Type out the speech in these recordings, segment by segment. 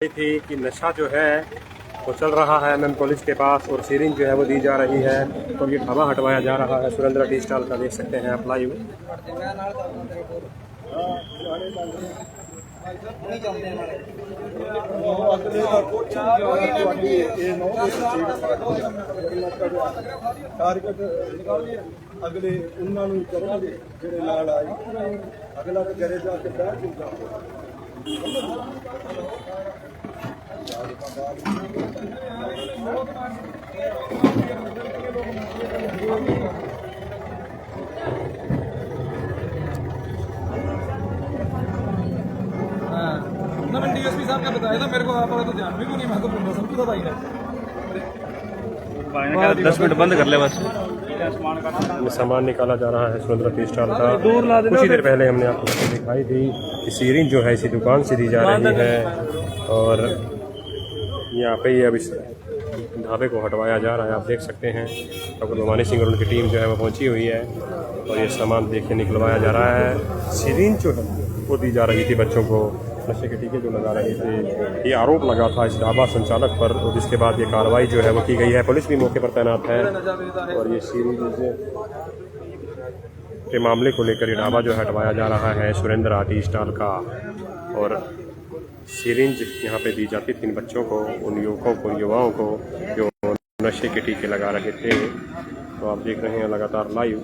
थी कि नशा जो है वो चल रहा है एमएम कॉलेज के पास और सीरिंज जो है वो दी जा रही है। तो ये ढाबा हटवाया जा रहा है सुरेंद्र टी स्टॉल का, देख सकते हैं आप लाइव। अगले उन्होंने करेंगे जेड़े नाल आई अगला तो घरे जाके बैठ जाऊगा। ना मैंने डीएसपी साहब का बताया था, मेरे को आप तो ध्यान भी नहीं, मैं तो बोल सब कुछ भाई ने 10 मिनट बंद कर ले बस। सामान निकाला जा रहा है सुरेंद्र टी स्टॉल का। कुछ ही देर पहले हमने आपको दिखाई थी कि सीरिंज जो है इसी दुकान से दी जा रही है और यहाँ पे ही अब इस ढाबे को हटवाया जा रहा है। आप देख सकते हैं डॉक्टर भवानी सिंह और उनकी टीम जो है वो पहुंची हुई है और ये सामान देखिए निकलवाया जा रहा है। सीरिंज जो है वो दी जा रही थी बच्चों को, नशे के टीके जो लगा रहे थे। ये आरोप लगा था इस ढाबा संचालक पर और जिसके बाद ये कार्रवाई जो है वो की गई है। पुलिस भी मौके पर तैनात है और ये सीरिंज के मामले को लेकर ये ढाबा जो हटवाया जा रहा है सुरेंद्र टी स्टॉल का। और सीरिंज यहाँ पे दी जाती थी इन बच्चों को, उन युवकों को, युवाओं को जो नशे के टीके लगा रहे थे। तो आप देख रहे हैं लगातार लाइव।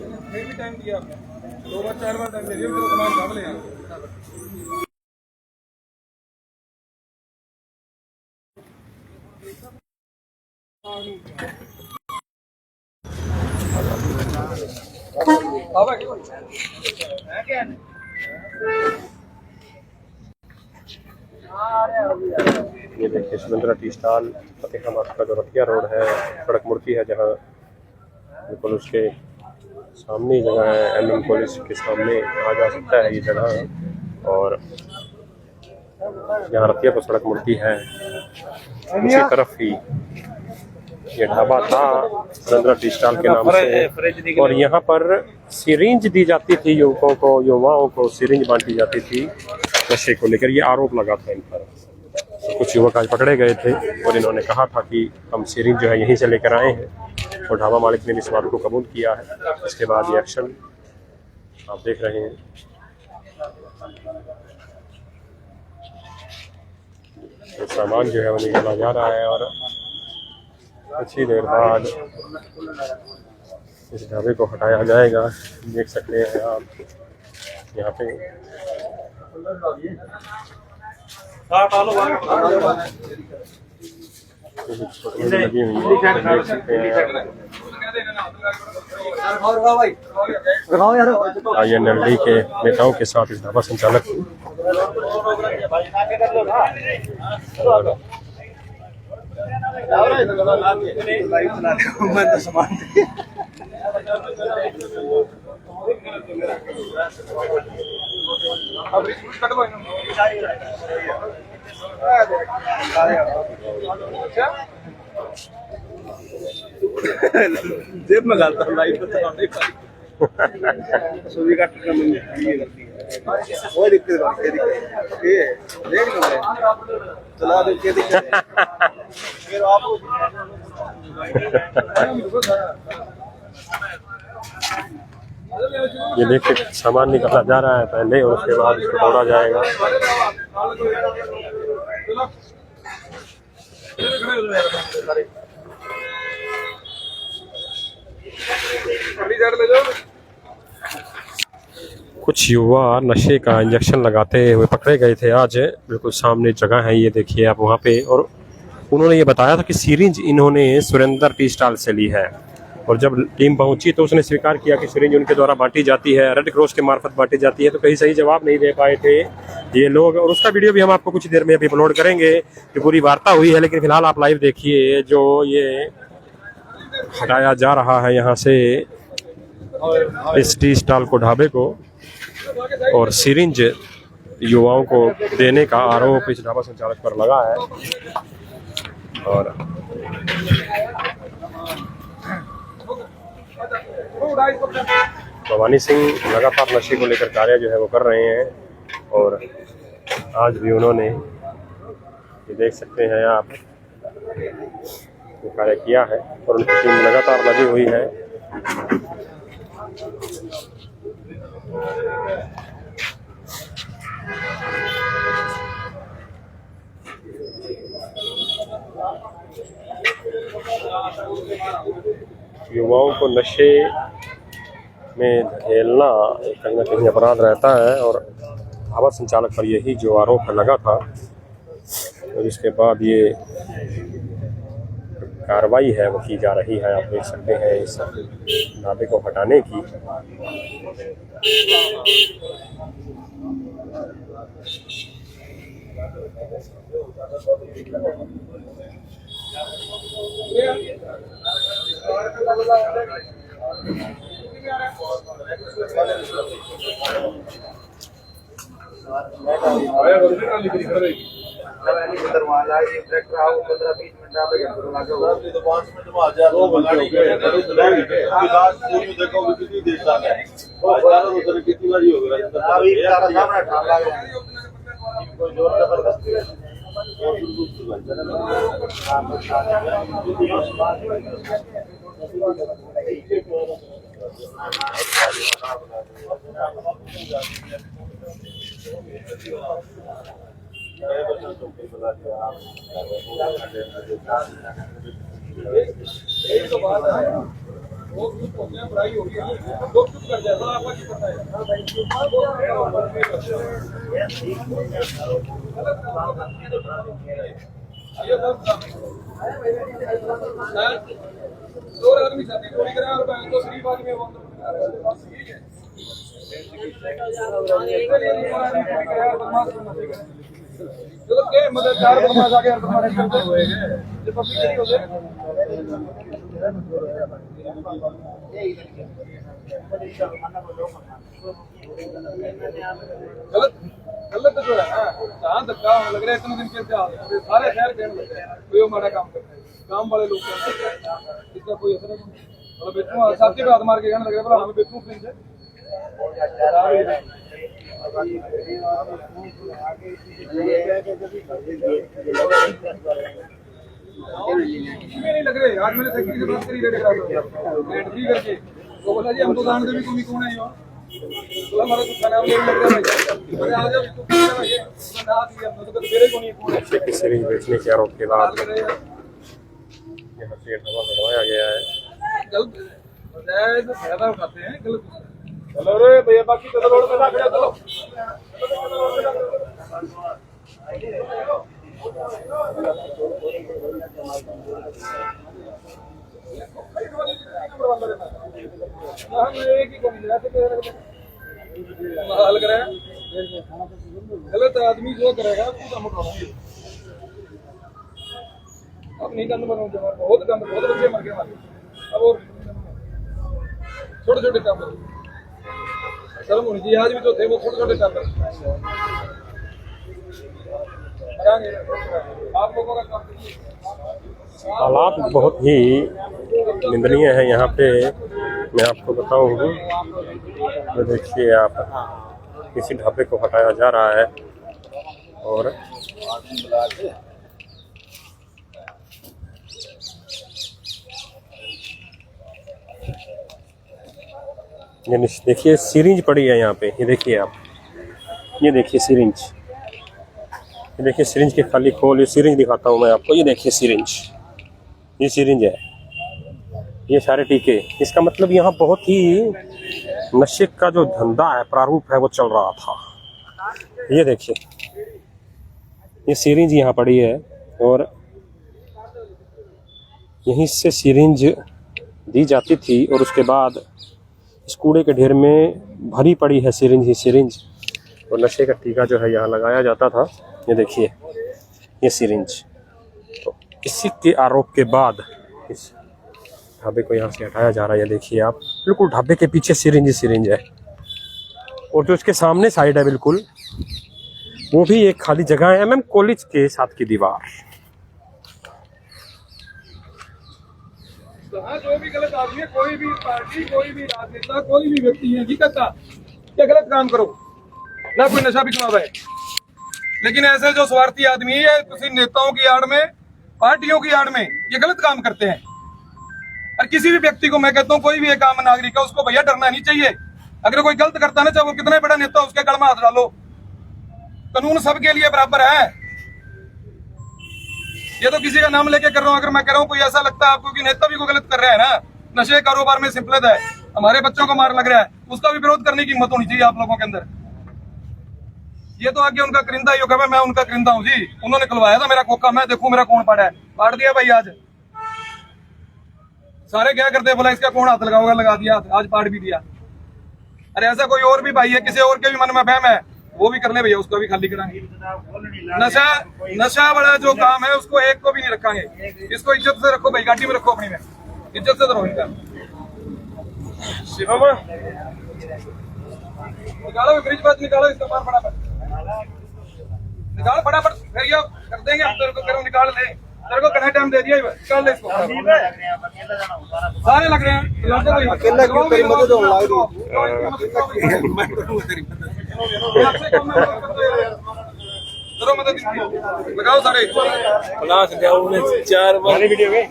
ये देखिए सुरेंद्र टी स्टॉल फतेहाबाद का जो रतिया रोड है, सड़क मुड़ती है जहाँ, बिल्कुल उसके सामने जगह है। एमएम कॉलेज के सामने आ जा सकता है ये जगह। और यहाँ रतिया को सड़क मुड़ती है उसी तरफ ही ये ढाबा था सुरेंद्र टी स्टॉल के नाम से। और यहाँ पर सिरिंज दी जाती थी युवकों को, युवाओं को सिरिंज बांटी जाती थी नशे को लेकर। ये आरोप लगा था इन पर। तो कुछ युवक आज पकड़े गए थे और इन्होंने कहा था कि हम सिरिंज जो है यहीं से लेकर आए हैं और ढाबा मालिक ने भी इस बात को कबूल किया है। इसके बाद ये एक्शन आप देख रहे हैं। तो सामान जो है वो निकाला जा रहा है और कुछ ही देर बाद इस ढाबे को हटाया जाएगा। देख सकते हैं आप यहाँ पे लगी हुई है, देख सकते हैं। INLD के नेताओं के साथ इस ढाबा संचालक जेब में डालता हूँ लाइव सुबह का वो दिक्कत ये देख लो चला दे के दिक्कत फिर आप ये देखिए सामान निकाला जा रहा है पहले और उसके बाद इसको तोड़ा जाएगा। कुछ युवा नशे का इंजेक्शन लगाते हुए पकड़े गए थे आज। बिल्कुल सामने जगह है, ये देखिए आप वहाँ पे। और उन्होंने ये बताया था कि सीरिंज इन्होंने सुरेंद्र टी स्टॉल से ली है। और जब टीम पहुंची तो उसने स्वीकार किया कि सिरिंज उनके द्वारा बांटी जाती है, रेड क्रॉस के मार्फत बांटी जाती है। तो कहीं सही जवाब नहीं दे पाए थे ये लोग और उसका वीडियो भी हम आपको कुछ देर में अभी अपलोड करेंगे कि पूरी वार्ता हुई है। लेकिन फिलहाल आप लाइव देखिए जो ये हटाया जा रहा है यहाँ से इस टी स्टॉल को, ढाबे को। और सिरिंज युवाओं को देने का आरोप इस ढाबा संचालक पर लगा है। और भवानी सिंह लगातार नशे को लेकर कार्य जो है वो कर रहे हैं और आज भी उन्होंने ये देख सकते हैं आप, वो कार्य किया है और उनकी टीम लगातार लगी हुई है। युवाओं को नशे में धकेलना कहीं ना कहीं अपराध रहता है और ढाबा संचालक पर यही जो आरोप लगा था और इसके बाद ये कार्रवाई है वो की जा रही है। आप देख सकते हैं इस ढाबे को हटाने की। दरवाजा ट्रैक्टर आओ 15-20 मिनट आप तो 5 मिनट में आ जा 2 घंटे देखो कितनी देर तक है उधर कितनी बारी हो गया अभी सारा सामने ठाक लग रहा है कोई जोर जबरदस्ती है। यही तो बात है, वो चुप हो गया, पढ़ाई हो गया, लोग चुप कर जाए, आपका क्या पता है। दो आदमी शादी पूरी करें और तो शरीफ आदमी है, चलो के मदद 4 बदमाश आ गए, बदमाश करते हुए ये पब्लिक नहीं होते। गलत जो है ना, जहाँ धक्का लग रहा है इतने दिन के सारे शहर कहने लग रहे हैं कोई माड़ा काम करता है, काम वाले लोग इसका कोई असर नहीं। मतलब बेचू साथी पे हाथ मार के कहने लग रहा है बोला हमें बेचू प्रिंस है। नहीं लग रहे, आज मैंने सेक्रेटरी से बात करी रेट फ्री करके, तो बोला जी हम तो जानते भी तुम्हें कौन है यहाँ, बोला हमारा कुछ नाम नहीं लग रहा है, मैंने आ जाओ इसको पूछना है, ना दिया मैं तो मेरे को नहीं कौन है। सिरिंज बेचने के आरोप के बाद यहाँ से ढाबा हटवाया गया है। गलत फायदा उठाते हैं, गलत। चलो रे भैया बाकी चलो रोड पे खड़ा चलो। गलत आदमी जो करेगा उसको हम उठाएंगे। अब नहीं गंद बनाओ, बहुत गंद, बहुत बच्चे मर गए हमारे। अब और छोटे छोटे काम शर्म होनी चाहिए, आज भी जो थे वो छोटे छोटे काम आप लोगों का काम। हालात बहुत ही निंदनीय है यहाँ पे, मैं आपको बताऊँ। तो देखिए आप, किसी ढाबे को हटाया जा रहा है और ये देखिए सिरिंज पड़ी है यहाँ पे, ये देखिए आप, ये देखिए सिरिंज, ये देखिए सिरिंज के खाली खोल, ये सिरिंज दिखाता हूँ मैं आपको, ये देखिए सिरिंज, ये सिरिंज है, ये सारे टीके। इसका मतलब यहाँ बहुत ही नशे का जो धंधा है, प्रारूप है, वो चल रहा था। ये देखिए ये सिरिंज यहाँ पड़ी है और यहीं से सिरिंज दी जाती थी और उसके बाद इस कूड़े के ढेर में भरी पड़ी है सिरिंज ही सिरिंज, और नशे का टीका जो है यहाँ लगाया जाता था। ये देखिए ये सिरिंज, तो इसी के आरोप के बाद इस ढाबे को यहाँ से हटाया जा रहा है। ये देखिए आप, बिल्कुल ढाबे के पीछे सिरिंज ही सिरिंज है, और जो इसके सामने साइड है बिल्कुल, वो भी एक खाली जगह है, कॉलेज के साथ की दीवार। हाँ, जो भी गलत आदमी है, कोई भी पार्टी, कोई भी राजनेता, कोई भी व्यक्ति है, जी कहता क्या गलत काम करो ना, कोई नशा भी कमावा है, लेकिन ऐसे जो स्वार्थी आदमी है किसी नेताओं की आड़ में, पार्टियों की आड़ में ये गलत काम करते हैं। और किसी भी व्यक्ति को मैं कहता हूँ, कोई भी एक आम नागरिक है उसको भैया डरना नहीं चाहिए। अगर कोई गलत करता है ना, चाहे वो कितना बड़ा नेता उसके गल में हाथ डालो, कानून सबके लिए बराबर है। ये तो किसी का नाम लेके कर रहा हूँ। अगर मैं कह रहा हूँ कोई ऐसा लगता है आपको कि नेता भी को गलत कर रहा है ना, नशे कारोबार में सिंपलत है, हमारे बच्चों को मार लग रहा है, उसका भी विरोध करने की हिम्मत होनी चाहिए आप लोगों के अंदर। ये तो आगे उनका करिंदा योग है, मैं उनका करिंदा हूँ जी। उन्होंने खुलवाया था मेरा खोखा, मैं देखूं मेरा कौन पाड़ा है, पाड़ दिया भाई। आज सारे क्या करते, बोला इसका कौन हाथ लगाओगा, लगा दिया, आज पाड़ भी दिया। अरे ऐसा कोई और भी भाई है, किसी और के भी मन में बहम है, वो भी कर ले भैया, उसको भी खाली कराएंगे। नशा बड़ा जो काम है उसको एक को भी नहीं रखेंगे। इसको इज्जत से रखो भाई, गाड़ी में रखो अपनी में, इज्जत से रहो इनका। निकालो फ्रिज बात, निकालो इसका मार फटाफट, निकाल फटाफट, फिर ये कर देंगे हम। तेरे को करो निकाल ले, तेरे को कितना टाइम दे दिया, निकाल ले इसको। सारे लग रहे हैं, अकेला क्यों, तेरी मदद होने लग करो मदद, लगाओ सारे चार वीडियो गए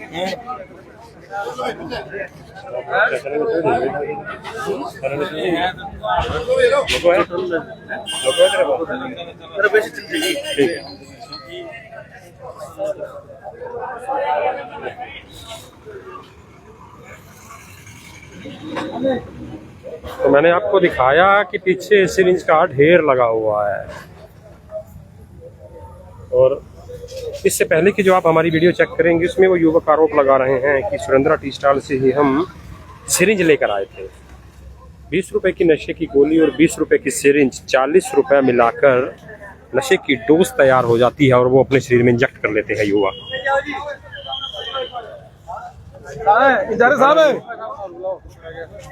तो मैंने आपको दिखाया कि पीछे सिरिंज का ढेर लगा हुआ है। और इससे पहले कि जो आप हमारी वीडियो चेक करेंगे उसमें वो युवक आरोप लगा रहे हैं कि सुरेंद्रा टी स्टॉल से ही हम सिरिंज लेकर आए थे। 20 रुपए की नशे की गोली और 20 रुपए की सिरिंज, 40 रुपए मिलाकर नशे की डोज तैयार हो जाती है और वो अपने शरीर में इंजेक्ट कर लेते हैं युवा। इंचार्ज साहब है,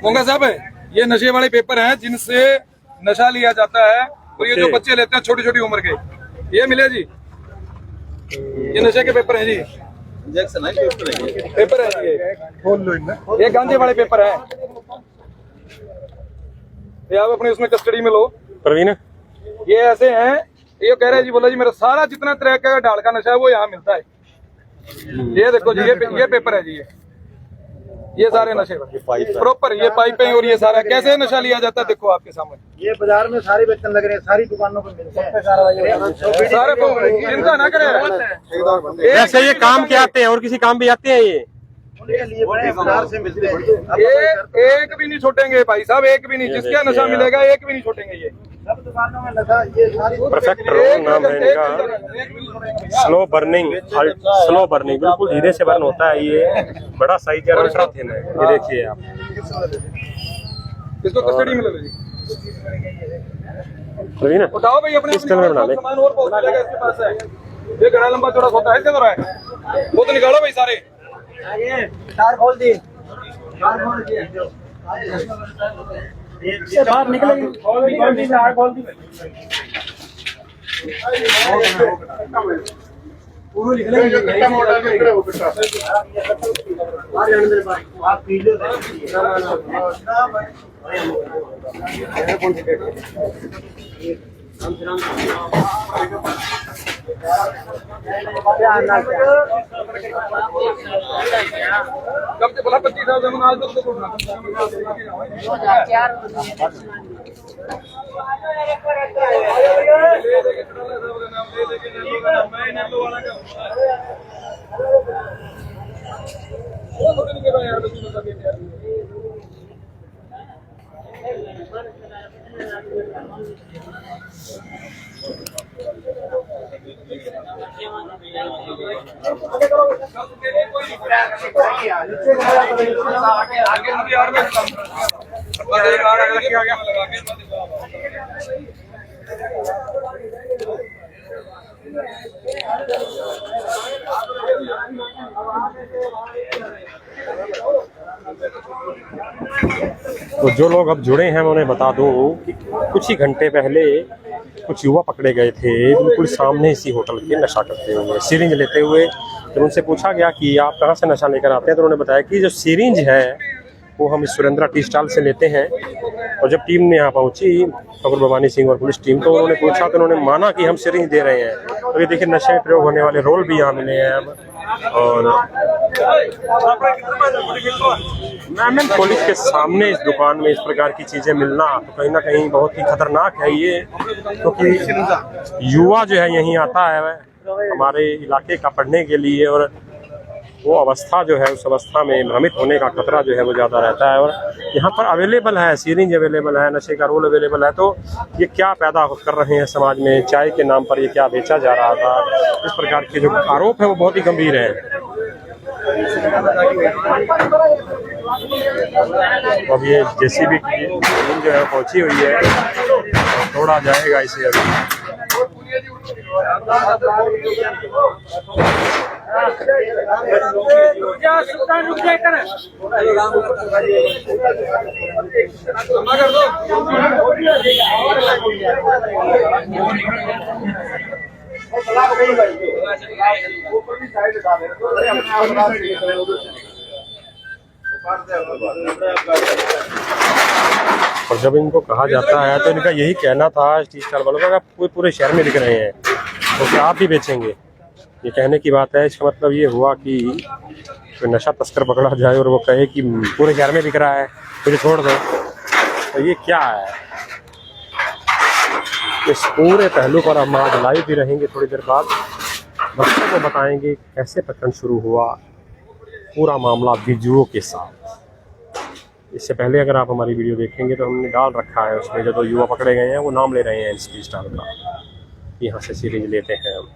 मोंगा साहब है, ये नशे वाले पेपर हैं जिनसे नशा लिया जाता है। और ये जो बच्चे लेते हैं छोटी छोटी उम्र के, ये मिले जी, ये नशे के पेपर हैं जी, इंजेक्शन है, पेपर है जी, ये गांजे वाले पेपर है। ये आप अपने उसमें कस्टडी में लो प्रवीण। ये ऐसे हैं, ये कह रहे हैं जी, बोला जी मेरा सारा जितना तरह का डाल का नशा है वो यहाँ मिलता है। ये देखो जी, ये पेपर है जी, ये सारे नशे प्रॉपर, ये पाइपें और ये सारा कैसे नशा लिया जाता है देखो आपके सामने। ये बाजार में सारे बेचने लग रहे हैं, सारी दुकानों पर मिलते हैं सारे चिंता ना करें। ऐसे ये काम के आते हैं और किसी काम भी आते हैं ये बाजार से मिलते हैं। एक भी नहीं छोड़ेंगे भाई साहब, एक भी नहीं, जिसका नशा मिलेगा एक भी नहीं छोड़ेंगे। ये सब दुकानों में लगा, ये सारी परफेक्ट नाम है इनका। स्लो बर्निंग, बिल्कुल धीरे से बर्न होता है। ये बड़ा साइज है, अल्ट्रा थिन है। ये देखिए आप, इसको कस्टडी में ले लो जी। प्रवीण उठाओ भाई अपने पिस्टल में बना ले। सामान और बहुत मिलेगा इसके पास है। ये घड़ा लंबा चौड़ा होता है, क्या है वो तो निकालो भाई सारे। तार खोल दी, तार खोल दी, से बाहर निकलेगी, तार खोल दी, पूरा निकलेगी। आप पी लो, कब से बोला 25,000 आज तक तो तो जो लोग अब जुड़े हैं मैं उन्हें बता दूं कि कुछ ही घंटे पहले कुछ युवा पकड़े गए थे बिल्कुल सामने इसी होटल के नशा करते हुए, सिरिंज लेते हुए। जब उनसे पूछा गया कि आप कहाँ से नशा लेकर आते हैं तो उन्होंने बताया कि जो सिरिंज है वो हम इस सुरेंद्रा टी स्टॉल से लेते हैं और जब टीम ने यहाँ पहुंची फखर भवानी सिंह और पुलिस टीम, तो उन्होंने पूछा तो उन्होंने माना कि हम सिरिंज दे रहे हैं। तो ये देखिए नशे में प्रयोग होने वाले रोल भी यहाँ मिले हैं अब। और मैम पुलिस के सामने इस दुकान में इस प्रकार की चीजें मिलना तो कहीं ना कहीं बहुत ही खतरनाक है ये, क्योंकि युवा जो है यहीं आता है हमारे इलाके का पढ़ने के लिए, और वो अवस्था जो है उस अवस्था में भ्रमित होने का खतरा जो है वो ज़्यादा रहता है। और यहाँ पर अवेलेबल है, सिरिंज अवेलेबल है, नशे का रोल अवेलेबल है, तो ये क्या पैदा कर रहे हैं समाज में, चाय के नाम पर ये क्या बेचा जा रहा था, इस प्रकार के जो आरोप है वो बहुत ही गंभीर हैं। तो अब ये जेसीबी की टीम जो है पहुंची हुई है, तोड़ा जाएगा इसे अभी। और जब इनको कहा जाता है तो इनका यही कहना था टी स्टाल वालों का, आप पूरे शहर में बिक रहे हैं तो क्या आप भी बेचेंगे, ये कहने की बात है। इसका मतलब ये हुआ कि कोई नशा तस्कर पकड़ा जाए और वो कहे कि पूरे शहर में बिक रहा है, मुझे छोड़ दो, तो ये क्या है। इस पूरे पहलू पर हम आज लाइव भी रहेंगे थोड़ी देर बाद, बच्चों को बताएंगे कैसे प्रकरण शुरू हुआ, पूरा मामला वीडियो के साथ। इससे पहले अगर आप हमारी वीडियो देखेंगे तो हमने डाल रखा है उसमें, जो युवा पकड़े गए हैं वो नाम ले रहे हैं टी स्टाल का, यहाँ से सिरिंज लेते हैं हम।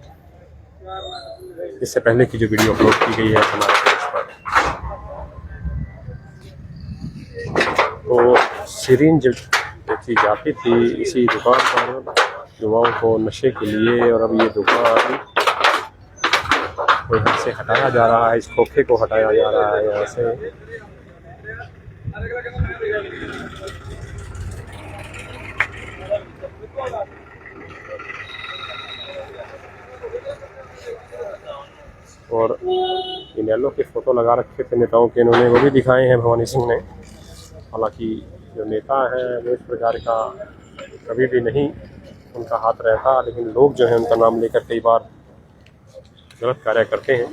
इससे पहले की जो वीडियो अपलोड की गई है हमारे पेज पर, तो सिरिंज बेची जाती थी इसी दुकान पर युवाओं को नशे के लिए, और अब ये दुकान को यहाँ से हटाया जा रहा है, इस खोखे को हटाया जा रहा है यहाँ से। और इनेलो के फोटो लगा रखे थे नेताओं के, इन्होंने वो भी दिखाए हैं भवानी सिंह ने। हालांकि जो नेता है वो इस प्रकार का कभी भी नहीं उनका हाथ रहता, लेकिन लोग जो है उनका नाम लेकर कई बार गलत कार्य करते हैं।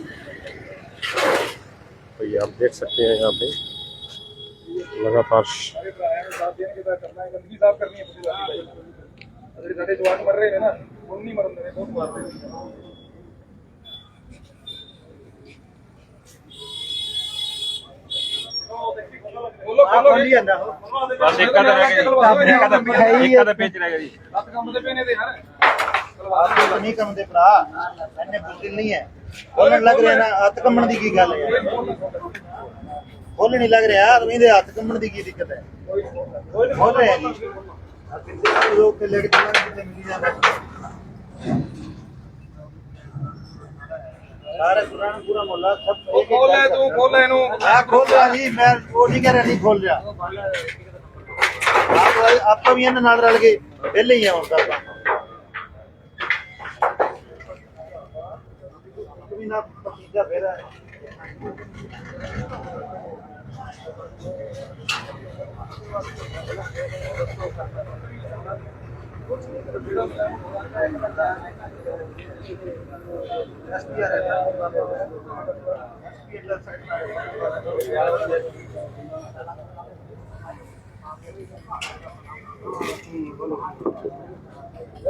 तो ये आप देख सकते हैं यहाँ पे लगातार नहीं कमदे भरा मैंने बुद्धिल नहीं है बोलन लग रहा ना हथ कमण दी की गल है बोल नहीं लग रहा तुम्हें हथ कमण दी की दिक्कत है बोल रहे हैं जी लोग के लेके चलना कितने मिली जाता सारे पुराना पूरा मोहल्ला सब खोल ले तू खोल ले नु हां खोल रहा जी मैं वो नहीं कह रहा नहीं खोल रहा आप भी इन नाल रल के पहले ही है उनका ना पतीजा फेरा है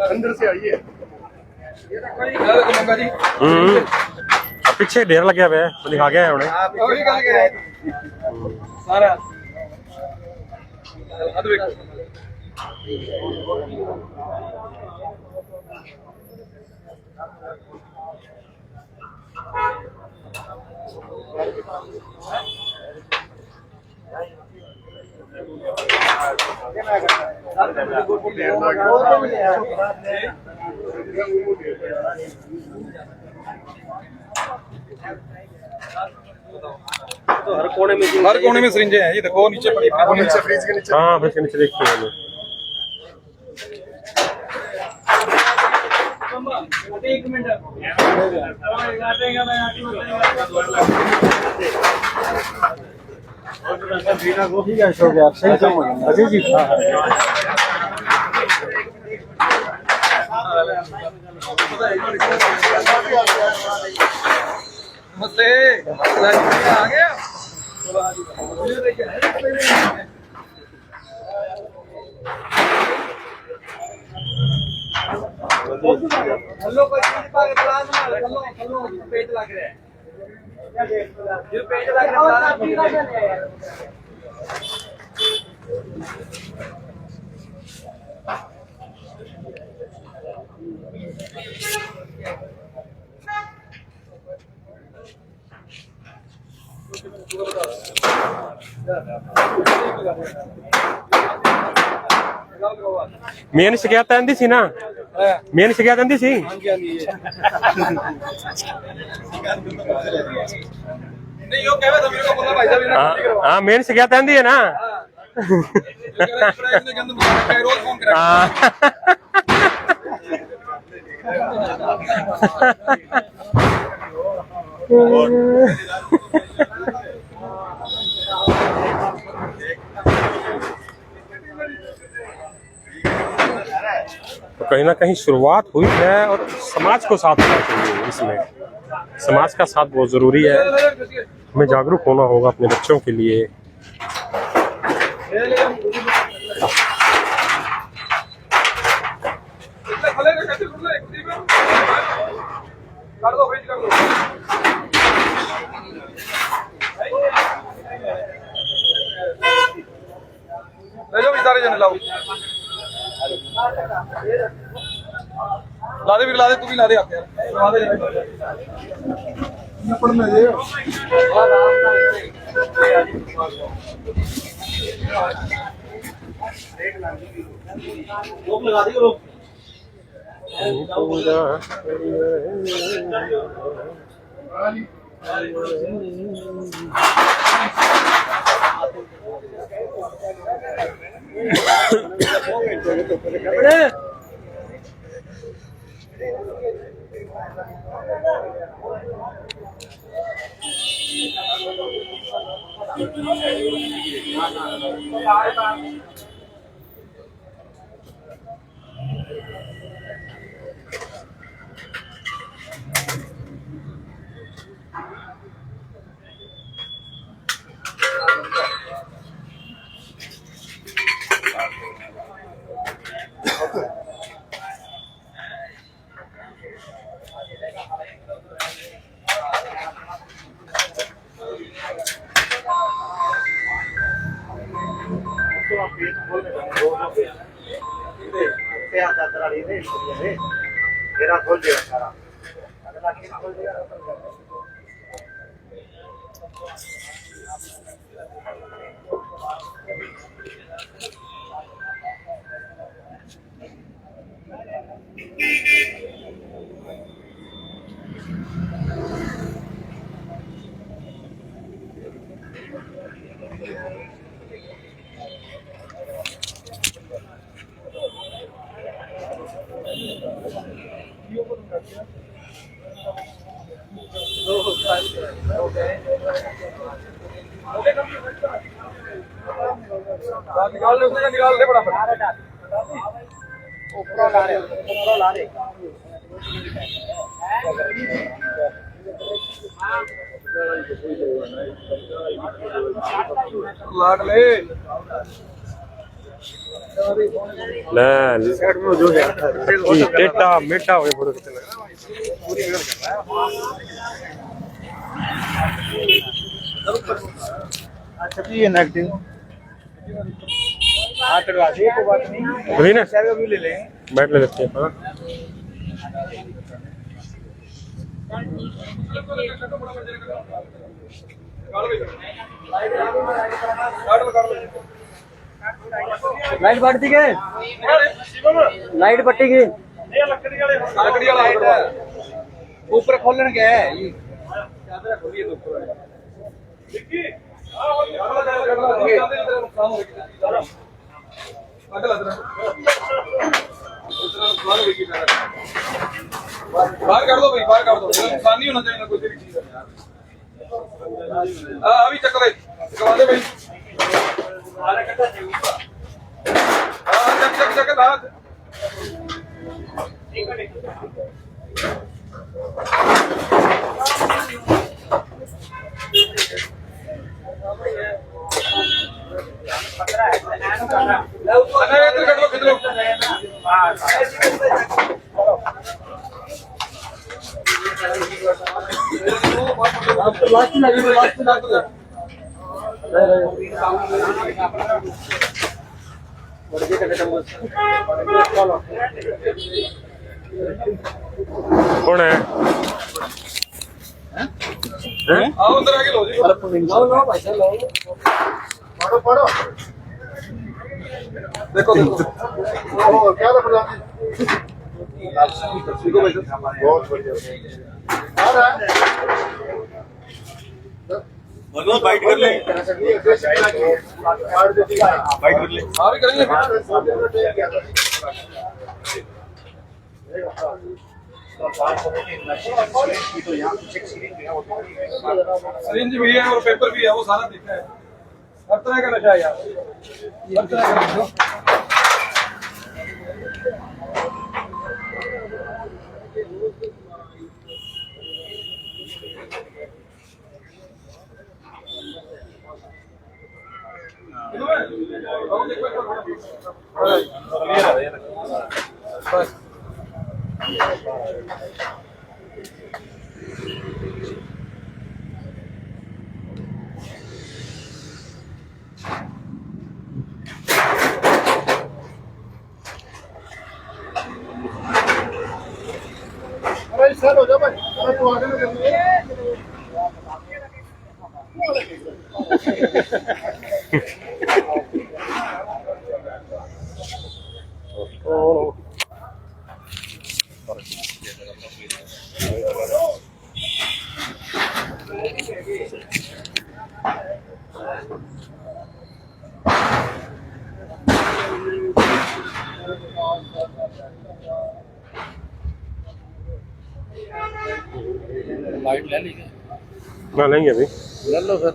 अंदर से आइए जी पीछे ढेर लगे हुए हैं, दिखा गया है उन्हें वही गल कर सारा अद देखो तो हर कोने में सिरिंजें हैं ये देखो नीचे पड़ी नीचे फ्रिज के नीचे हाँ फ्रिज के नीचे देखते हैं एक मिनट हो गया सही काम हो गया अजय जी नमस्ते आ गया हेलो कोई क्लास में हेलो पेज लग रहा है जो पेज लग रहा है मेन शिकायत आंदी सी ना मेन शिकायत आंदी सी नहीं यो कहवे था मेरे को बोला भाई साहब हाँ मेन शिकायत आंदी है ना रोज फोन करा तो कहीं ना कहीं शुरुआत हुई है और समाज को साथ होना चाहिए इसमें समाज का साथ बहुत जरूरी है हमें जागरूक होना होगा अपने बच्चों के लिए कर दो फ्रिज कर दो ले जाओ सारे जने लाओ ला दे भी ला दे तू भी ला दे आप यार ला दे पढ़ना ये लोग लगा दिए लोग घेरा खोल दिया सारा अगला खेत खोल दिया निकाल ले उसने निकाल ले बड़ा ऊपर ला रहे लाट ले ले साइड में जो है टेटा मेटा हो फोटो खींचना अच्छा ये नेगेटिव हाँ चढ़वा दे कोई बात नहीं वही ना शेयर का व्यू ले लेंगे बैठ ले लेते हैं हाँ लाइट बढ़ती के लाइट बट्टी की लकड़ी वाला ऊपर खोलने क्या है ये चादर खोलिए तो ऊपर देखिए बाहर कर दो भाई बाहर कर दो नुकसान नहीं होना चाहिए ना कोई भी चीज अभी चक्कर करवा दे भाई। चक चक चक हाथ कौन है? आओ अंदर आके लो जी। पढ़ो पढ़ो देखो देखो क्या रखना देखो भाई साहब। बहुत बढ़िया आ रहा है मनोज बाइट कर ले, बाइट कर ले। हाँ भी करेंगे। सिरिंज भी है और पेपर भी है, वो सारा देखा है। हर तरह का नशा है यार, हर तरह का नशा। बस अरे सर हो जा भाई, अरे तू आगे में कर ले। लाइट ले लीजिए। ना लेंगे अभी। ले लो सर।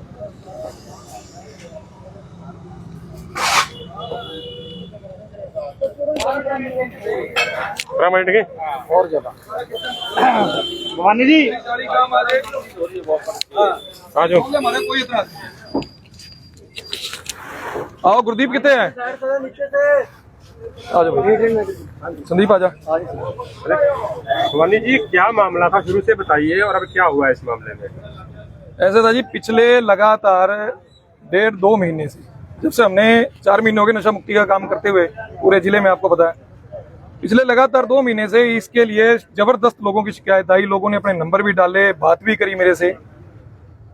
मिनट के और ज्यादा भवानी जी काम आ जाए। आ जाओ। हमारे कोई इतराज नहीं। आओ गुरदीप कितने हैं? आ जाओ संदीप आ जा। भवानी जी क्या मामला था, शुरू से बताइए और अब क्या हुआ इस मामले में? ऐसा था जी, पिछले लगातार 1.5-2 महीने से, जब से हमने 4 महीनों के नशा मुक्ति का काम करते हुए पूरे जिले में, आपको पता है, पिछले लगातार 2 महीने से इसके लिए जबरदस्त लोगों की शिकायत आई। लोगों ने अपने नंबर भी डाले, बात भी करी मेरे से।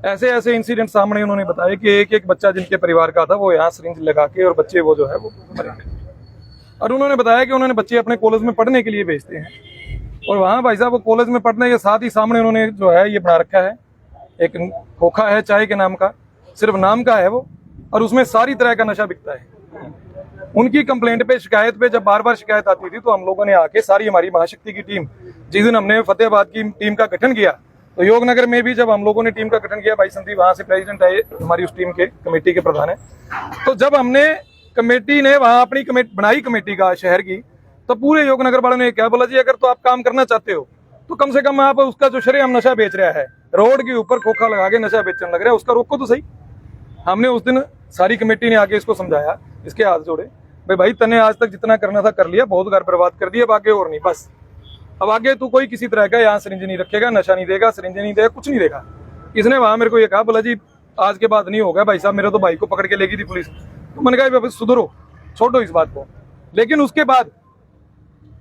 ऐसे ऐसे इंसिडेंट सामने उन्होंने बताया कि एक एक बच्चा जिनके परिवार का था वो यहाँ सिरिंज लगा के और बच्चे वो जो है वो मरे। और उन्होंने बताया कि उन्होंने बच्चे अपने कॉलेज में पढ़ने के लिए भेजते हैं, और वहाँ भाई साहब वो कॉलेज में पढ़ने के साथ ही सामने उन्होंने जो है ये बना रखा है, एक खोखा है चाय के नाम का, सिर्फ नाम का है वो, और उसमें सारी तरह का नशा बिकता है। उनकी कंप्लेंट पे, शिकायत पे जब बार बार शिकायत आती थी तो हम लोगों ने आके सारी हमारी महाशक्ति की टीम, जिस दिन हमने फतेहाबाद की टीम का गठन किया तो योगनगर में भी जब हम लोगों ने टीम का गठन किया, भाई संदीप वहां से प्रेसिडेंट आए, हमारी उस टीम के कमेटी के प्रधान है, तो जब हमने कमेटी ने वहां अपनी बनाई कमेटी का शहर की, तो पूरे योगनगर वालों ने क्या बोला जी, अगर तो आप काम करना चाहते हो तो कम से कम आप उसका जो शरेआम नशा बेच रहा है, रोड के ऊपर खोखा लगा के नशा बेचने लग रहा है, उसका रोको तो सही। हमने उस दिन सारी कमेटी ने आके इसको समझाया, इसके हाथ जोड़े, भाई तने आज तक जितना करना था कर लिया, बहुत घर बर्बाद कर दिया, अब आगे और नहीं, बस अब आगे तू कोई किसी तरह का यहाँ सिरिंज नहीं रखेगा, नशा नहीं देगा, सिरिंज नहीं देगा, कुछ नहीं देगा। इसने वहां मेरे को ये कहा, बोला जी आज के बाद नहीं होगा भाई साहब, मेरे तो भाई को पकड़ के लेगी थी पुलिस। तो मैंने कहा सुधरो, छोड़ो इस बात को। लेकिन उसके बाद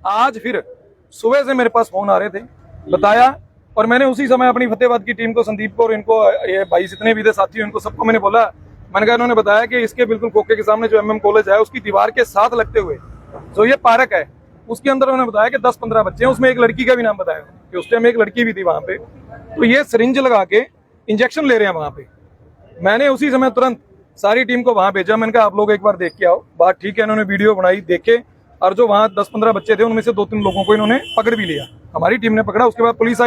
आज फिर सुबह से मेरे पास फोन आ रहे थे, बताया, और मैंने उसी समय अपनी फतेहाबाद की टीम को, संदीप को और इनको, ये भाई जितने भी थे साथी, इनको सबको मैंने बोला, मैंने कहा, इन्होंने बताया कि इसके बिल्कुल खोखे के सामने जो MM कॉलेज है उसकी दीवार के साथ लगते हुए जो ये पार्क है उसके अंदर उन्होंने बताया कि 10-15 बच्चे हैं, उसमें एक लड़की का भी नाम बताया कि उस टाइम एक लड़की भी थी वहां पे, तो ये सिरिंज लगा के इंजेक्शन ले रहे हैं वहां पे। मैंने उसी समय तुरंत सारी टीम को वहां भेजा, मैंने कहा आप लोग एक बार देख के आओ, बात ठीक है। इन्होंने वीडियो बनाई, देखे, और जो वहां 10-15 बच्चे थे उनमें से 2-3 लोगों को इन्होंने पकड़ भी लिया, हमारी टीम ने पकड़ा। उसके बाद पुलिस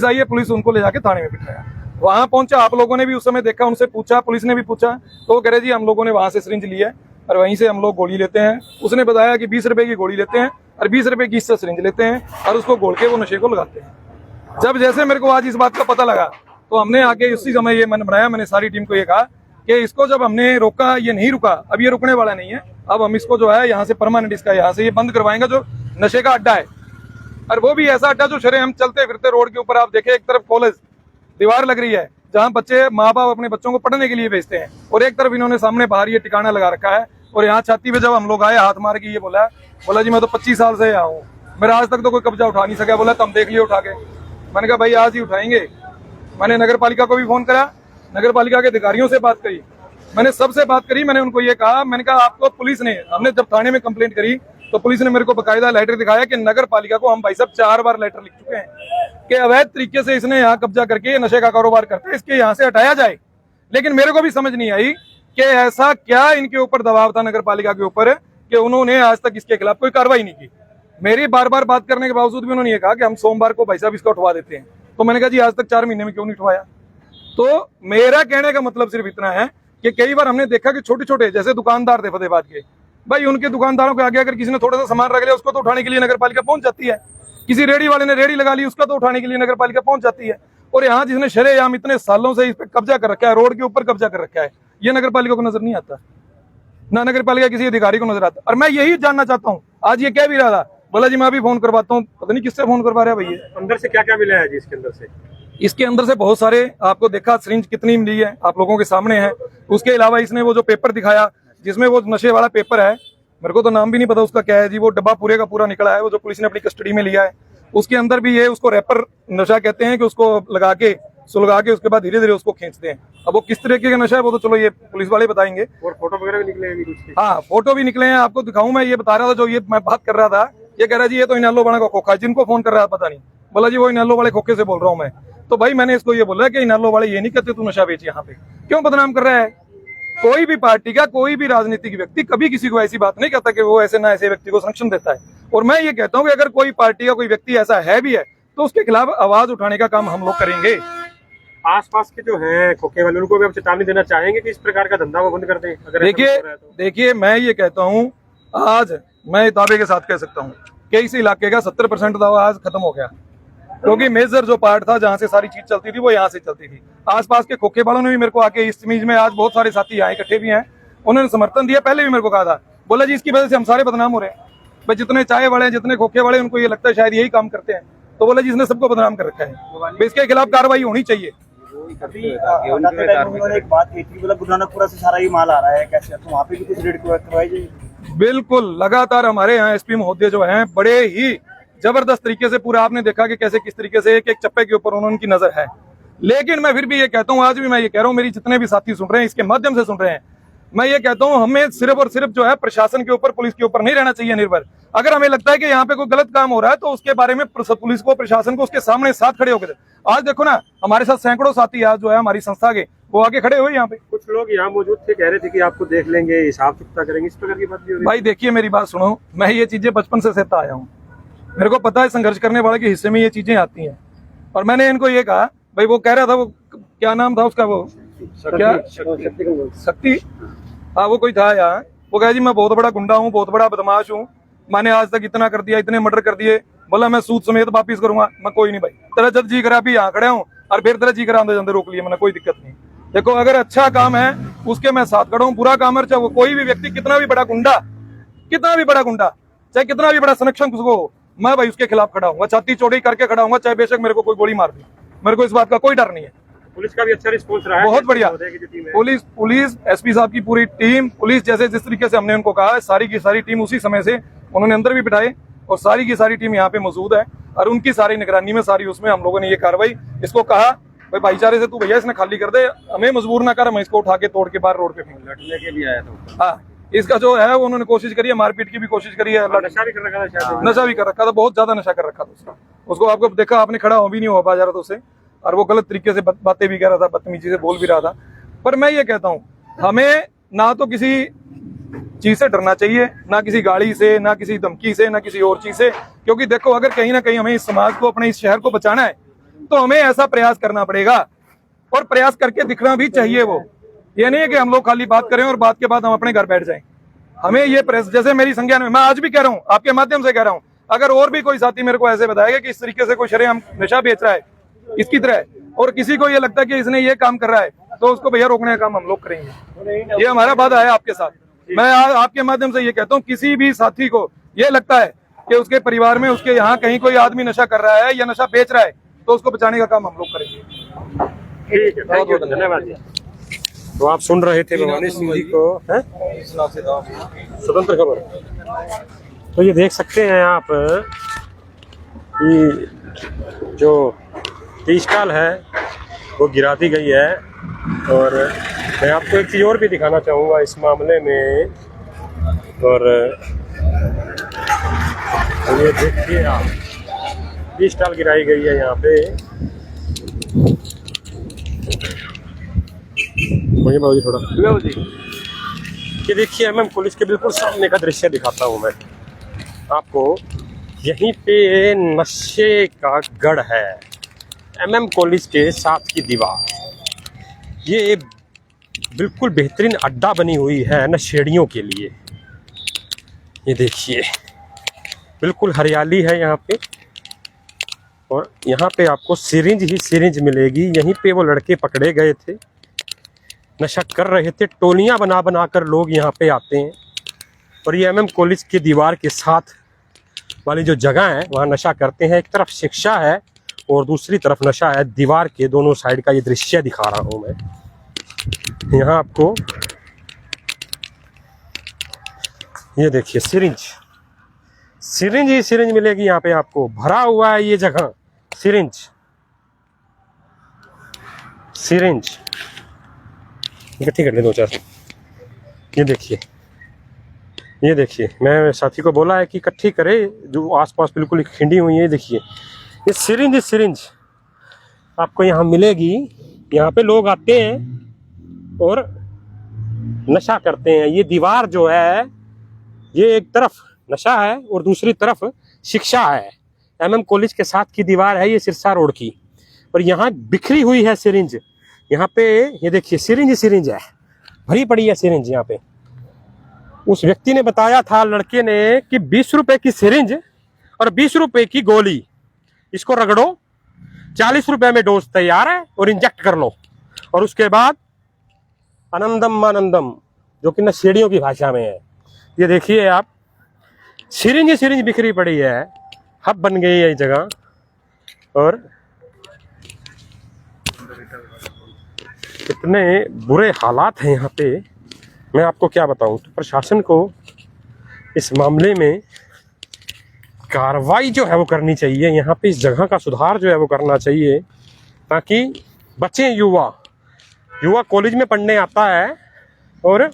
आई है, पुलिस उनको ले जाके थाने में बिठाया। वहां पहुंचा, आप लोगों ने भी उस समय देखा, उनसे पूछा, पुलिस ने भी पूछा, तो वो कह रहे जी हम लोगों ने वहां से सिरिंज ली है और वहीं से हम लोग गोली लेते हैं। उसने बताया कि 20 रुपए की गोली लेते हैं और 20 रुपए की इससे सिरिंज लेते हैं और उसको घोल के वो नशे को लगाते हैं। जब जैसे मेरे को आज इस बात का पता लगा तो हमने आके उसी समय ये मन बनाया, मैंने सारी टीम को ये कहा कि इसको जब हमने रोका, ये नहीं रुका, अब ये रुकने वाला नहीं है, अब हम इसको जो है यहाँ से परमानेंट इसका यहाँ से ये बंद करवाएंगे जो नशे का अड्डा है। और वो भी ऐसा अड्डा जो शरेआम चलते फिरते रोड के ऊपर, आप देखें एक तरफ कॉलेज दीवार लग रही है जहाँ बच्चे माँ बाप अपने बच्चों को पढ़ने के लिए भेजते हैं, और एक तरफ इन्होंने सामने बाहर ये ठिकाना लगा रखा है। और यहाँ छाती पे जब हम लोग आए हाथ मार के ये बोला जी मैं तो 25 साल से यहाँ हूँ, मेरा आज तक तो कोई कब्जा उठा नहीं सका। बोला तुम देख लियो उठा के। मैंने कहा भाई आज ही उठाएंगे। मैंने नगर पालिका को भी फोन करा, नगर पालिका के अधिकारियों से बात करी, मैंने सबसे बात करी। मैंने उनको ये कहा, मैंने कहा आपको पुलिस ने, हमने जब थाने में कंप्लेंट करी तो पुलिस ने मेरे को बकायदा लेटर दिखाया कि नगर पालिका को हम भाई साहब 4 बार लेटर लिख चुके हैं कि अवैध तरीके से इसने यहाँ कब्जा करके नशे का कारोबार करता है, इसके यहाँ से हटाया जाए। लेकिन मेरे को भी समझ नहीं आई कि ऐसा क्या इनके ऊपर दबाव था नगर पालिका के ऊपर कि उन्होंने आज तक इसके खिलाफ कोई कार्रवाई नहीं की। मेरी बार बार बात करने के बावजूद भी उन्होंने ये कहा कि हम सोमवार को भाई साहब इसको उठवा देते हैं। तो मैंने कहा जी आज तक 4 महीने में क्यों नहीं उठवाया? तो मेरा कहने का मतलब सिर्फ इतना है कि कई बार हमने देखा कि छोटे छोटे जैसे दुकानदार थे फतेहाबाद के, भाई उनके दुकानदारों के आगे अगर किसी ने थोड़ा सा सामान रख लिया उसको तो उठाने के लिए नगर पालिका पहुंच जाती है। किसी रेडी वाले ने रेडी लगा ली उसका तो उठाने के लिए नगर पालिका पहुंच जाती है। और यहाँ जिसने शरेआम इतने सालों से इस पर कब्जा कर रखा है, रोड के ऊपर कब्जा कर रखा है, ये नगर पालिका को नजर नहीं आता, ना नगर पालिका किसी अधिकारी को नजर आता। और मैं यही जानना चाहता हूँ, आज ये कह भी रहा था, बोला जी मैं अभी फोन करवाता हूँ, पता नहीं किससे फोन करवा रहा है भैया। अंदर से क्या क्या मिला है जी इसके अंदर से? इसके अंदर से बहुत सारे, आपको देखा सिरिंज कितनी मिली है आप लोगों के सामने है। उसके अलावा इसने वो जो पेपर दिखाया जिसमें वो नशे वाला पेपर है, मेरे को तो नाम भी नहीं पता उसका क्या है जी, वो डब्बा पूरे का पूरा निकला है, वो जो पुलिस ने अपनी कस्टडी में लिया है। उसके अंदर भी ये उसको रैपर नशा कहते हैं कि उसको लगा के सुलगा के उसके बाद धीरे धीरे उसको खींचते हैं। अब वो किस तरीके का नशा है वो तो चलो ये पुलिस वाले बताएंगे। और फोटो वगैरह भी निकले हैं कुछ? हाँ फोटो भी निकले हैं, आपको दिखाऊं। मैं ये बता रहा था, जो ये मैं बात कर रहा था, ये कह रहा जी ये तो इनालो वाला का खोखा है, जिनको फोन कर रहा है पता नहीं। बोला जी वो इनालो वाले खोखे से बोल रहा हूँ मैं। तो भाई मैंने इसको ये बोला कि इनालो वाले ये नहीं कहते तू नशा बेच, यहाँ पे क्यों बदनाम कर रहा है? कोई भी पार्टी का कोई भी राजनीतिक व्यक्ति कभी किसी को ऐसी बात नहीं कहता कि वो ऐसे ना ऐसे व्यक्ति को संरक्षण देता है। और मैं ये कहता हूँ कि अगर कोई पार्टी का कोई व्यक्ति ऐसा है भी है तो उसके खिलाफ आवाज उठाने का काम हम लोग करेंगे। आसपास के जो हैं खोखे वाले उनको भी आप चेतावनी देना चाहेंगे कि इस प्रकार का धंधा वो बंद कर दें? अगर देखिए मैं ये कहता हूँ, आज मैं दावे के साथ कह सकता हूँ कि इस इलाके का 70% दावा आज खत्म हो गया, क्योंकि मेजर जो पार्ट था जहाँ से सारी चीज चलती थी वो यहाँ से चलती थी। आसपास के खोखे वालों ने भी मेरे को आके इस चीज में, आज बहुत सारे साथी यहाँ इकट्ठे भी हैं, उन्होंने समर्थन दिया। पहले भी मेरे को कहा था, बोला जी इसकी वजह से हम सारे बदनाम हो रहे हैं। भाई जितने चाय वाले हैं, जितने खोखे वाले, उनको ये लगता है शायद यही काम करते हैं। तो बोला जी इसने सबको बदनाम कर रखा है, इसके खिलाफ कार्रवाई होनी चाहिए। उन्होंने एक बात कही थी, बोला गुरु नानकपुरा से सारा ये माल आ रहा है कैसे, तो वहाँ पे भी कुछ रेड करवाई जाए। बिल्कुल, लगातार हमारे यहाँ एसपी महोदय जो हैं बड़े ही जबरदस्त तरीके से पूरा, आपने देखा कि कैसे किस तरीके से एक एक चप्पे के ऊपर उनकी नजर है। लेकिन मैं फिर भी ये कहता हूँ, आज भी मैं ये कह रहा हूँ, मेरी जितने भी साथी सुन रहे हैं, इसके माध्यम से सुन रहे हैं, मैं ये कहता हूँ हमें सिर्फ और सिर्फ जो है प्रशासन के ऊपर, पुलिस के ऊपर नहीं रहना चाहिए निर्भर। अगर हमें लगता है कि यहाँ पे कोई गलत काम हो रहा है तो उसके बारे में पुलिस को, प्रशासन को उसके सामने साथ खड़े होकर, आज देखो ना हमारे साथ सैकड़ों साथी आज जो है हमारी संस्था के, वो आगे खड़े हुए यहाँ पे। कुछ लोग यहाँ मौजूद थे, कह रहे थे कि आपको देख लेंगे, हिसाब चुकता करेंगे, इस प्रकार की बात भी हो रही है। भाई देखिए मेरी बात सुनो, मैं ये चीजें बचपन से सहता आया हूँ, मेरे को पता है संघर्ष करने वाले के हिस्से में ये चीजें आती हैं। और मैंने इनको ये कहा, भाई वो कह रहा था, वो क्या नाम था उसका, वो क्या शक्ति, हाँ वो कोई था यहाँ, वो कहा जी मैं बहुत बड़ा गुंडा हूँ, बहुत बड़ा बदमाश हूँ, मैंने आज तक इतना कर दिया, इतने मर्डर कर दिए, बोला मैं सूद समेत वापिस करूंगा। मैं कोई नहीं भाई, तेरा जब जी करा अभी यहाँ खड़े हूँ और फिर तेरा जी करा अंदर अंदर रोक लिया, मैंने कोई दिक्कत नहीं। देखो अगर अच्छा काम है उसके मैं साथ खड़ा हूँ, बुरा काम है चाहे वो कोई भी व्यक्ति कितना भी बड़ा गुंडा, चाहे कितना भी बड़ा संरक्षक उसको हो, मैं भाई उसके खिलाफ खड़ा हूँ, छाती चौड़ी करके खड़ा हूँ, चाहे बेशक मेरे को कोई गोली मार दे, मेरे को इस बात का कोई डर नहीं है। पुलिस का भी अच्छा रिस्पॉन्स रहा है, बहुत बढ़िया। पुलिस एसपी साहब की पूरी टीम, पुलिस जैसे जिस तरीके से हमने उनको कहा, सारी की सारी टीम उसी समय से उन्होंने अंदर भी बिठाए और सारी की सारी टीम यहाँ पे मौजूद है और उनकी सारी निगरानी में, सारी उसमें हम लोगों ने ये कार्रवाई, इसको कहा भाई भाईचारे से तू भैया इसने खाली कर दे, हमें मजबूर ना कर, हम इसको उठा के तोड़ के बाहर रोड पे फेंक। लड़ने के भी आया था। हाँ इसका जो है उन्होंने कोशिश करी है, मारपीट की भी कोशिश करी है, नशा भी कर रखा था, नशा भी कर रखा था, बहुत ज्यादा नशा कर रखा था उसको आपको देखा, आपने खड़ा हो भी नहीं हो पा जा रहा था उससे, और वो गलत तरीके से बातें भी कर रहा था, बदतमीजी से बोल भी रहा था। पर मैं ये कहता हूँ हमें ना तो किसी चीज से डरना चाहिए, ना किसी गाड़ी से, ना किसी धमकी से, ना किसी और चीज से, क्योंकि देखो अगर कहीं ना कहीं हमें इस समाज को, अपने इस शहर को बचाना है तो हमें ऐसा प्रयास करना पड़ेगा। और प्रयास करके दिखना भी चाहिए। वो ये नहीं है कि हम लोग खाली बात करें और बात के बाद हम अपने घर बैठ जाएं। हमें ये प्रेस, जैसे मेरी संज्ञान में मैं आज भी कह रहा हूँ, आपके माध्यम से कह रहा हूँ, अगर और भी कोई साथी मेरे को ऐसे बताएगा कि इस तरीके से कोई शरेआम नशा बेच रहा है इसकी तरह, और किसी को ये लगता है कि इसने ये काम कर रहा है, तो उसको भैया रोकने का काम हम लोग करेंगे। ये हमारा वादा है आपके साथ। मैं आपके माध्यम से ये कहता हूँ, किसी भी साथी को ये लगता है कि उसके परिवार में, उसके यहाँ कहीं कोई आदमी नशा कर रहा है या नशा बेच रहा है, तो उसको बचाने का काम हम लोग करेंगे। ठीक है, बहुत बहुत धन्यवाद जी। तो आप सुन रहे थे भवानी सिंह जी को, हैं? स्वतंत्र खबर। तो ये देख सकते हैं आप कि जो टी स्टॉल है वो गिरा दी गई है। और मैं आपको एक चीज़ और भी दिखाना चाहूँगा इस मामले में। और ये देखिए आप, टी स्टॉल गिराई गई है यहाँ पे। मुझे बाबू जी थोड़ा, ये देखिए एमएम कॉलेज के बिल्कुल सामने का दृश्य दिखाता हूँ मैं आपको। यहीं पे नशे का गढ़ है, एमएम कॉलेज के साथ की दीवार। ये बिल्कुल बेहतरीन अड्डा बनी हुई है नशेड़ियों के लिए। ये देखिए बिल्कुल हरियाली है यहाँ पे, और यहाँ पे आपको सिरिंज ही सिरिंज मिलेगी। यहीं पे वो लड़के पकड़े गए थे, नशा कर रहे थे। टोलियाँ बना बना कर लोग यहाँ पे आते हैं, और ये एमएम कॉलेज की दीवार के साथ वाली जो जगह है वहाँ नशा करते हैं। एक तरफ शिक्षा है और दूसरी तरफ नशा है। दीवार के दोनों साइड का ये दृश्य दिखा रहा हूँ मैं। यहाँ आपको ये देखिए सिरिंज, सिरिंज ही सिरिंज मिलेगी यहाँ पे आपको। भरा हुआ है ये जगह सिरिंज, सिरिंज इकट्ठी कर ले 2-4। ये देखिए, ये देखिए, मैं साथी को बोला है कि इकट्ठी करे, जो आसपास बिल्कुल खिंडी हुई है। देखिए ये सिरिंज आपको यहाँ मिलेगी। यहाँ पे लोग आते हैं और नशा करते हैं। ये दीवार जो है, ये एक तरफ नशा है और दूसरी तरफ शिक्षा है। एमएम कॉलेज के साथ की दीवार है ये सिरसा रोड की, और यहाँ बिखरी हुई है सिरिंज। यहाँ पे ये देखिए सिरिंज है, भरी पड़ी है सिरिंज यहाँ पे। उस व्यक्ति ने बताया था, लड़के ने, कि 20 रुपए की सिरिंज और 20 रुपए की गोली, इसको रगड़ो, 40 रुपए में डोज तैयार है और इंजेक्ट कर लो, और उसके बाद आनंदम आनंदम, जो कि नशेड़ियों की भाषा में है। ये देखिए आप, सिरिंज बिखरी पड़ी है, हब बन गई है ये जगह। और कितने बुरे हालात हैं यहाँ पे, मैं आपको क्या बताऊं। तो प्रशासन को इस मामले में कार्रवाई जो है वो करनी चाहिए। यहाँ पे इस जगह का सुधार जो है वो करना चाहिए, ताकि बच्चे, युवा कॉलेज में पढ़ने आता है और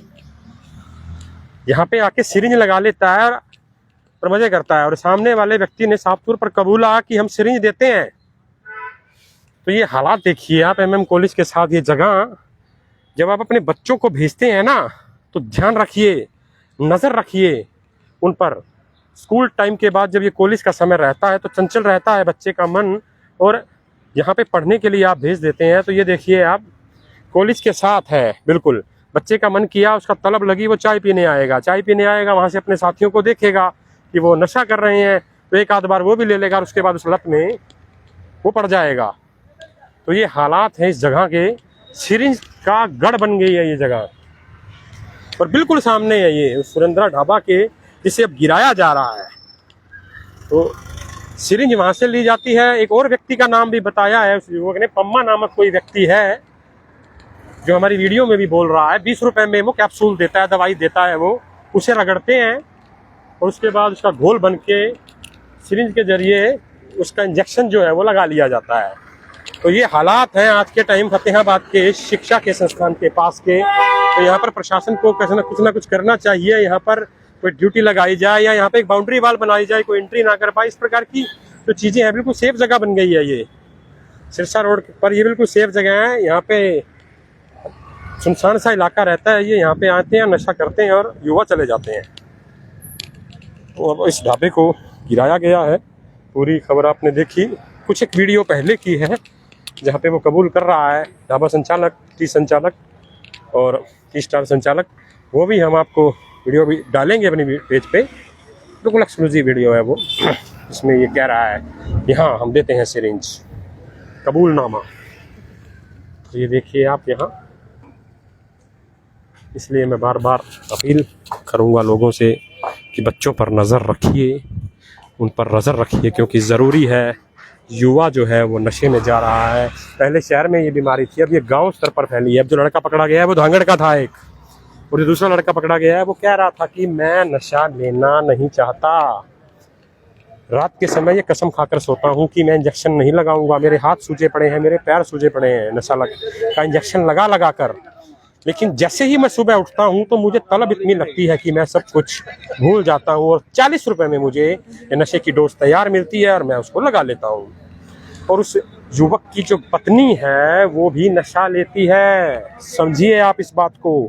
यहाँ पे आके सिरिंज लगा लेता है और मजे करता है, और सामने वाले व्यक्ति ने साफ तौर पर कबूला कि हम सिरिंज देते हैं। तो ये हालात देखिए आप एमएम कॉलेज के साथ। ये जगह, जब आप अपने बच्चों को भेजते हैं ना, तो ध्यान रखिए, नज़र रखिए उन पर। स्कूल टाइम के बाद जब ये कॉलेज का समय रहता है तो चंचल रहता है बच्चे का मन, और यहाँ पे पढ़ने के लिए आप भेज देते हैं। तो ये देखिए आप, कॉलेज के साथ है बिल्कुल। बच्चे का मन किया, उसका तलब लगी, वो चाय पीने आएगा, वहाँ से अपने साथियों को देखेगा कि वो नशा कर रहे हैं, तो एक आध बार वो भी ले लेगा, और उसके बाद उस लत में वो पड़ जाएगा। तो ये हालात हैं इस जगह के। सिरिंज का गढ़ बन गई है ये जगह, और बिल्कुल सामने है ये सुरेंद्रा ढाबा के, जिसे अब गिराया जा रहा है। तो सिरिंज वहाँ से ली जाती है। एक और व्यक्ति का नाम भी बताया है, उस युवक ने, पम्मा नामक कोई व्यक्ति है, जो हमारी वीडियो में भी बोल रहा है। 20 रुपए में वो कैप्सूल देता है, दवाई देता है, वो उसे रगड़ते हैं, और उसके बाद उसका घोल बन के सिरिंज के जरिए उसका इंजेक्शन जो है वो लगा लिया जाता है। तो ये हालात हैं आज के टाइम फतेहाबाद के शिक्षा के संस्थान के पास के। तो यहाँ पर प्रशासन को कुछ ना कुछ करना चाहिए। यहाँ पर कोई ड्यूटी लगाई जाए, या यहाँ पे एक बाउंड्री वाल बनाई जाए, कोई एंट्री ना कर पाए। इस प्रकार की जो चीज़ें हैं, बिल्कुल सेफ जगह बन गई है ये सिरसा रोड पर। ये बिल्कुल सेफ जगह है। यहाँ पे सुनसान सा इलाका रहता है। ये यहाँ पे आते हैं, नशा करते हैं और युवा चले जाते हैं। तो अब इस ढाबे को गिराया गया है। पूरी खबर आपने देखी, कुछ एक वीडियो पहले की है, जहाँ पे वो कबूल कर रहा है ढाबा संचालक, टी संचालक और टी स्टाल संचालक। वो भी हम आपको वीडियो भी डालेंगे अपनी पेज पे, बिल्कुल एक्सक्लूसिव वीडियो है वो। इसमें ये कह रहा है यहाँ हम देते हैं सिरिंज, कबूलनामा। तो ये देखिए आप यहाँ, इसलिए मैं बार बार अपील करूँगा लोगों से कि बच्चों पर नज़र रखिए, उन पर नज़र रखिए, क्योंकि ज़रूरी है। युवा जो है वो नशे में जा रहा है। पहले शहर में ये बीमारी थी, अब ये गांव स्तर पर फैली है। अब जो लड़का पकड़ा गया है वो धांगड़ का था एक, और जो दूसरा लड़का पकड़ा गया है वो कह रहा था कि मैं नशा लेना नहीं चाहता, रात के समय ये कसम खाकर सोता हूँ कि मैं इंजेक्शन नहीं लगाऊंगा, मेरे हाथ सूजे पड़े हैं, मेरे पैर सूजे पड़े हैं नशा का इंजेक्शन लगा लगा कर। लेकिन जैसे ही मैं सुबह उठता हूँ तो मुझे तलब इतनी लगती है कि मैं सब कुछ भूल जाता हूँ, और 40 रुपए में मुझे ये नशे की डोज तैयार मिलती है और मैं उसको लगा लेता हूँ। और उस युवक की जो पत्नी है वो भी नशा लेती है। समझिए आप इस बात को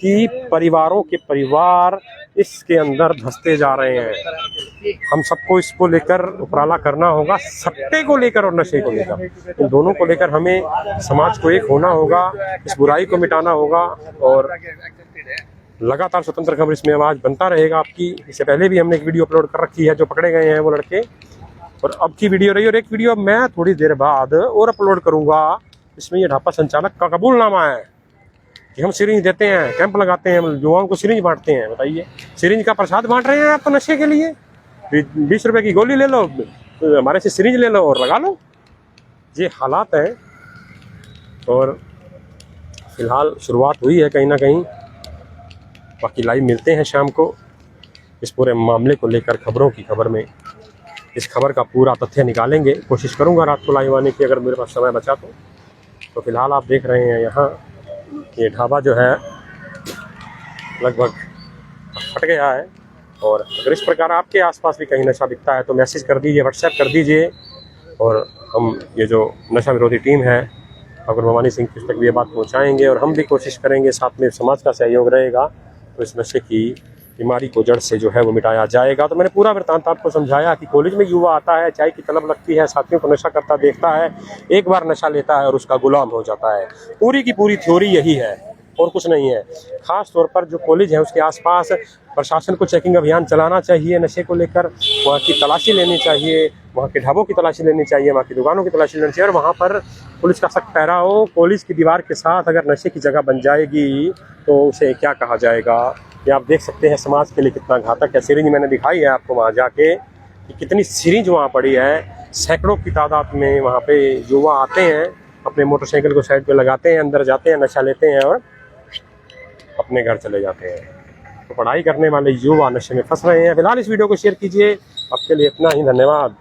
कि परिवारों के परिवार इसके अंदर धंसते जा रहे हैं। हम सबको इसको लेकर उपराला करना होगा, सट्टे को लेकर और नशे को लेकर, इन दोनों को लेकर हमें समाज को एक होना होगा, इस बुराई को मिटाना होगा। और लगातार स्वतंत्र खबर इसमें आवाज़ बनता रहेगा आपकी। इससे पहले भी हमने एक वीडियो अपलोड कर रखी है, जो पकड़े गए हैं वो लड़के, और अब की वीडियो रही, और एक वीडियो मैं थोड़ी देर बाद और अपलोड करूंगा। इसमें ये ढाबा संचालक का कबूलनामा है कि हम सिरिंज देते हैं, कैंप लगाते हैं, युवाओं को सिरिंज बांटते हैं। बताइए, सिरिंज का प्रसाद बांट रहे हैं आप तो नशे के लिए। 20 रुपए की गोली ले लो, हमारे से सिरिंज ले लो और लगा लो। ये हालात हैं, और फिलहाल शुरुआत हुई है कहीं ना कहीं। बाकी लाइव मिलते हैं शाम को इस पूरे मामले को लेकर, खबरों की खबर में इस खबर का पूरा तथ्य निकालेंगे। कोशिश करूंगा रात को लाइव आने की, अगर मेरे पास समय बचा तो फिलहाल आप देख रहे हैं यहाँ ये ढाबा जो है लगभग फट गया है। और अगर इस प्रकार आपके आसपास भी कहीं नशा बिकता है तो मैसेज कर दीजिए, व्हाट्सएप कर दीजिए, और हम ये जो नशा विरोधी टीम है अगर भवानी सिंह तक भी ये बात पहुँचाएँगे, और हम भी कोशिश करेंगे, साथ में समाज का सहयोग रहेगा तो इस नशे की बीमारी को जड़ से जो है वो मिटाया जाएगा। तो मैंने पूरा वृत्तांत आपको समझाया कि कॉलेज में युवा आता है, चाय की तलब लगती है, साथियों को नशा करता देखता है, एक बार नशा लेता है और उसका गुलाम हो जाता है। पूरी की पूरी थ्योरी यही है और कुछ नहीं है। खास तौर पर जो कॉलेज है उसके आसपास प्रशासन को चेकिंग अभियान चलाना चाहिए, नशे को लेकर वहाँ की तलाशी लेनी चाहिए, वहाँ के ढाबों की तलाशी लेनी चाहिए, वहाँ की दुकानों की तलाशी लेनी चाहिए, और वहाँ पर पुलिस का सख्त पहरा हो। कॉलेज की दीवार के साथ अगर नशे की जगह बन जाएगी तो उसे क्या कहा जाएगा। ये आप देख सकते हैं समाज के लिए कितना घातक है। सिरिंज मैंने दिखाई है आपको वहाँ जाके कि कितनी सिरिंज वहाँ पड़ी है, सैकड़ों की तादाद में वहाँ पे युवा आते हैं, अपने मोटरसाइकिल को साइड पे लगाते हैं, अंदर जाते हैं, नशा लेते हैं और अपने घर चले जाते हैं। तो पढ़ाई करने वाले युवा नशे में फंस रहे हैं। फिलहाल इस वीडियो को शेयर कीजिए। आपके लिए इतना ही, धन्यवाद।